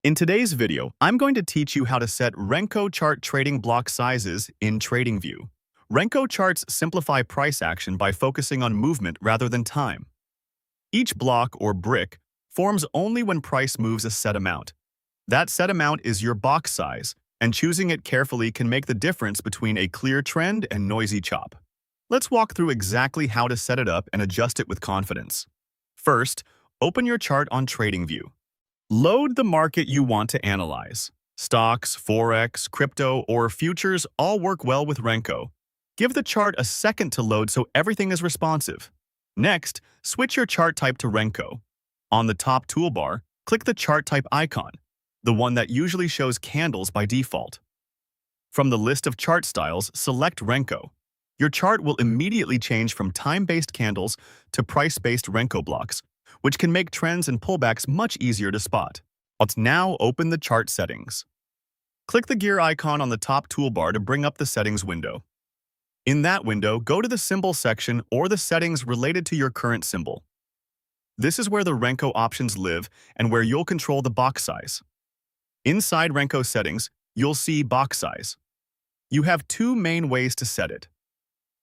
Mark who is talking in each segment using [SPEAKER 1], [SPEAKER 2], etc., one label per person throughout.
[SPEAKER 1] In today's video, I'm going to teach you how to set Renko chart trading block sizes in TradingView. Renko charts simplify price action by focusing on movement rather than time. Each block or brick forms only when price moves a set amount. That set amount is your box size, and choosing it carefully can make the difference between a clear trend and noisy chop. Let's walk through exactly how to set it up and adjust it with confidence. First, open your chart on TradingView. Load the market you want to analyze. Stocks, Forex, crypto, or futures all work well with Renko. Give the chart a second to load so everything is responsive. Next, switch your chart type to Renko. On the top toolbar, click the chart type icon, the one that usually shows candles by default. From the list of chart styles, select Renko. Your chart will immediately change from time-based candles to price-based Renko blocks, which can make trends and pullbacks much easier to spot. Let's now open the chart settings. Click the gear icon on the top toolbar to bring up the settings window. In that window, go to the symbol section or the settings related to your current symbol. This is where the Renko options live and where you'll control the box size. Inside Renko settings, you'll see box size. You have two main ways to set it.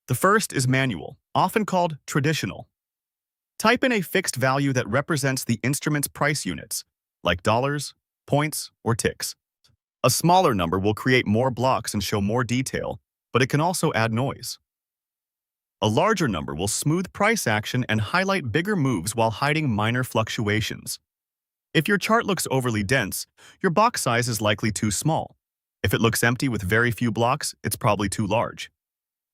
[SPEAKER 1] The first is manual, often called traditional. Type in a fixed value that represents the instrument's price units, like dollars, points, or ticks. A smaller number will create more blocks and show more detail, but it can also add noise. A larger number will smooth price action and highlight bigger moves while hiding minor fluctuations. If your chart looks overly dense, your box size is likely too small. If it looks empty with very few blocks, it's probably too large.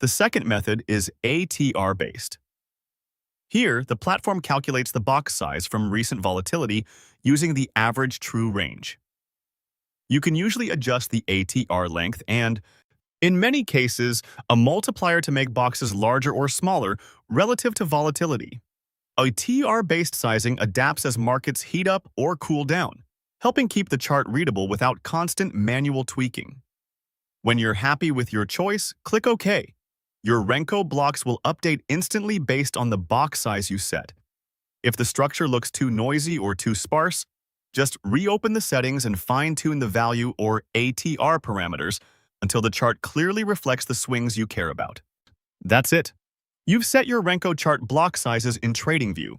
[SPEAKER 1] The second method is ATR-based. Here, the platform calculates the box size from recent volatility using the average true range. You can usually adjust the ATR length and, in many cases, a multiplier to make boxes larger or smaller relative to volatility. A TR-based sizing adapts as markets heat up or cool down, helping keep the chart readable without constant manual tweaking. When you're happy with your choice, click OK. Your Renko blocks will update instantly based on the box size you set. If the structure looks too noisy or too sparse, just reopen the settings and fine-tune the value or ATR parameters until the chart clearly reflects the swings you care about. That's it. You've set your Renko chart block sizes in TradingView.